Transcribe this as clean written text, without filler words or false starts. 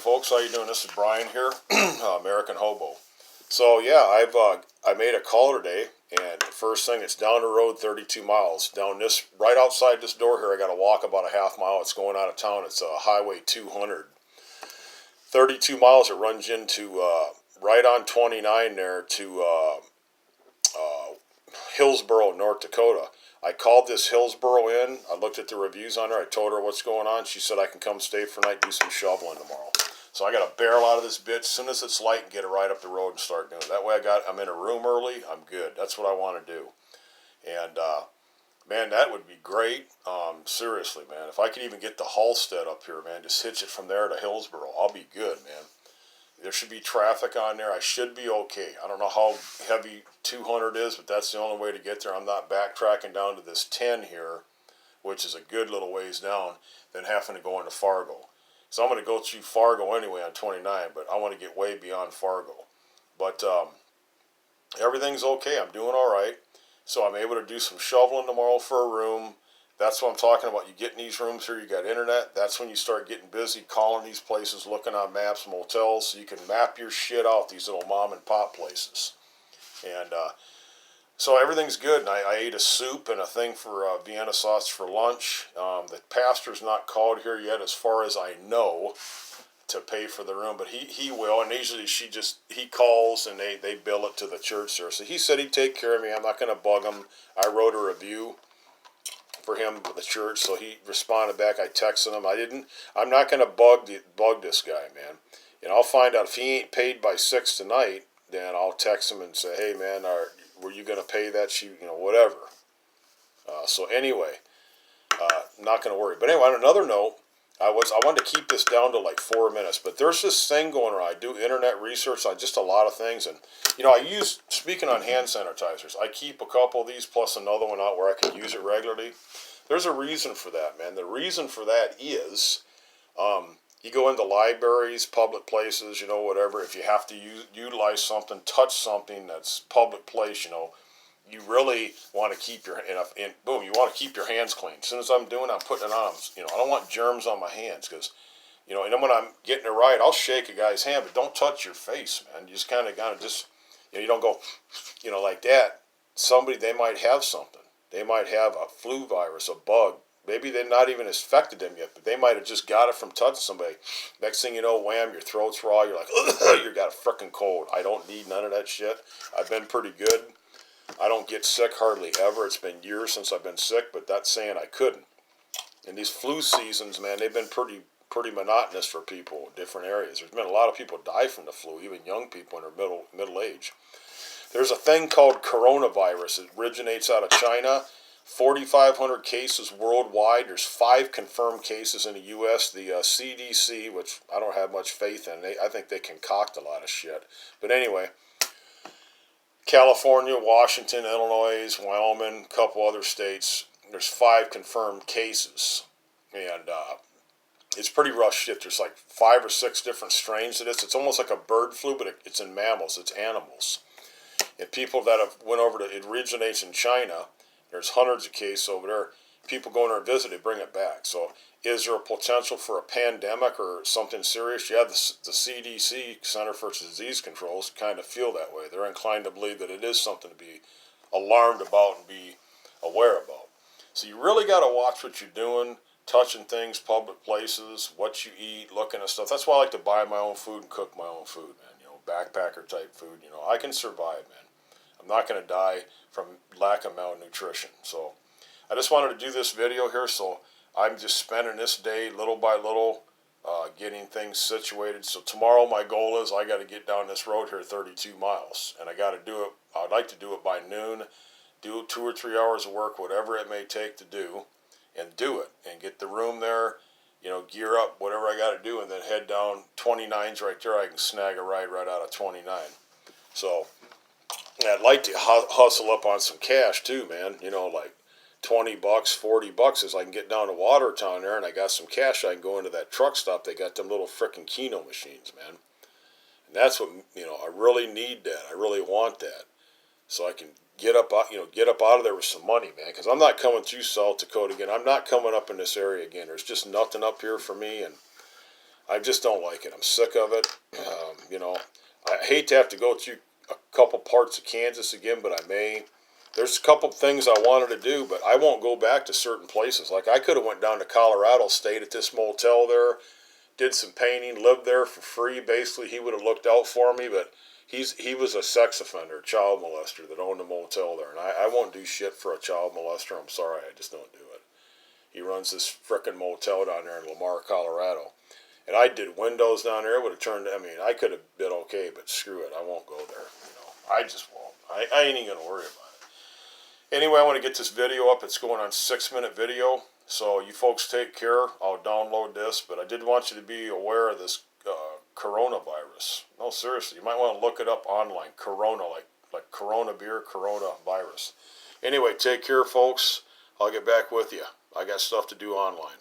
folks, how you doing? This is Brian here, American Hobo. So yeah, I made a call today, and the first thing, it's down the road 32 miles. Down this, right outside this door here, I got to walk about a half mile. It's going out of town. It's Highway 200. 32 miles. It runs into right on 29 there to Hillsboro, North Dakota. I called this Hillsboro in. I looked at the reviews on her. I told her what's going on. She said I can come stay for the night, do some shoveling tomorrow. So I got to barrel out of this bitch as soon as it's light and get it right up the road and start doing it. That way I'm in a room early. I'm good. That's what I want to do. And man, that would be great. Seriously, man, if I could even get the Halstead up here, man, just hitch it from there to Hillsboro, I'll be good, man. There should be traffic on there. I should be okay. I don't know how heavy 200 is, but that's the only way to get there. I'm not backtracking down to this 10 here, which is a good little ways down, than having to go into Fargo. So I'm going to go through Fargo anyway on 29, but I want to get way beyond Fargo. But everything's okay. I'm doing all right. So I'm able to do some shoveling tomorrow for a room. That's what I'm talking about. You get in these rooms here, you got internet. That's when you start getting busy calling these places, looking on maps, motels, so you can map your shit out, these little mom and pop places. And so everything's good. And I ate a soup and a thing for Vienna sauce for lunch. The pastor's not called here yet, as far as I know, to pay for the room, but he will. And usually he calls and they bill it to the church there. So he said he'd take care of me. I'm not going to bug him. I wrote a review for him with the church, so he responded back. I texted him. I'm not going to bug this guy, man. And I'll find out if he ain't paid by 6 tonight. Then I'll text him and say, hey, man, were you going to pay that? Whatever. So anyway, not going to worry. But anyway, on another note, I wanted to keep this down to like 4 minutes, but there's this thing going around. I do internet research on just a lot of things, and speaking on hand sanitizers, I keep a couple of these plus another one out where I can use it regularly. There's a reason for that, man. The reason for that is you go into libraries, public places, whatever. If you have to utilize something, touch something that's public place, you really want to keep you want to keep your hands clean. As soon as I'm putting it on, I don't want germs on my hands, because, and then when I'm getting it right, I'll shake a guy's hand, but don't touch your face, man. You just kind of you don't go, like that. They might have something. They might have a flu virus, a bug. Maybe they're not even infected them yet, but they might have just got it from touching somebody. Next thing you know, wham, your throat's raw. You're like, you got a freaking cold. I don't need none of that shit. I've been pretty good. I don't get sick hardly ever. It's been years since I've been sick, but that's saying I couldn't. And these flu seasons, man, they've been pretty monotonous for people in different areas. There's been a lot of people die from the flu, even young people in their middle age. There's a thing called coronavirus. It originates out of China. 4,500 cases worldwide. There's 5 confirmed cases in the U.S. The CDC, which I don't have much faith in, I think they concoct a lot of shit. But anyway, California, Washington, Illinois, Wyoming, a couple other states, there's 5 confirmed cases. And it's pretty rough shit. There's like 5 or 6 different strains of this. It's almost like a bird flu, but it's in mammals. It's animals. And people that have went over to, it originates in China. There's hundreds of cases over there. People go in there and visit, they bring it back. So is there a potential for a pandemic or something serious? Yeah, the CDC, Center for Disease Control, kind of feel that way. They're inclined to believe that it is something to be alarmed about and be aware about. So you really got to watch what you're doing, touching things, public places, what you eat, looking at stuff. That's why I like to buy my own food and cook my own food, man. Backpacker type food. I can survive, man. I'm not going to die from lack of malnutrition. So I just wanted to do this video here, so I'm just spending this day little by little getting things situated. So tomorrow my goal is I got to get down this road here 32 miles, and I got to do it. I'd like to do it by noon, do 2 or 3 hours of work, whatever it may take to do, and do it, and get the room there, gear up, whatever I got to do, and then head down. 29's right there. I can snag a ride right out of 29. So I'd like to hustle up on some cash too, man. Like $20, $40 as I can get down to Watertown there, and I got some cash. I can go into that truck stop. They got them little frickin' Keno machines, man. And that's what, I really need that. I really want that. So I can get up out of there with some money, man, because I'm not coming through South Dakota again. I'm not coming up in this area again. There's just nothing up here for me, and I just don't like it. I'm sick of it. You know, I hate to have to go through a couple parts of Kansas again, but I may. There's a couple things I wanted to do, but I won't go back to certain places. Like I could have went down to Colorado, stayed at this motel there, did some painting, lived there for free. Basically, he would have looked out for me, but he was a sex offender, child molester that owned a motel there, and I won't do shit for a child molester. I'm sorry, I just don't do it. He runs this frickin' motel down there in Lamar, Colorado. And I did windows down there. It would have turned, I mean, I could have been okay, but screw it. I won't go there. You know, I just won't. I ain't even going to worry about it. Anyway, I want to get this video up. It's going on 6-minute video. So you folks take care. I'll download this. But I did want you to be aware of this coronavirus. No, seriously. You might want to look it up online. Corona, like Corona beer, coronavirus. Anyway, take care, folks. I'll get back with you. I got stuff to do online.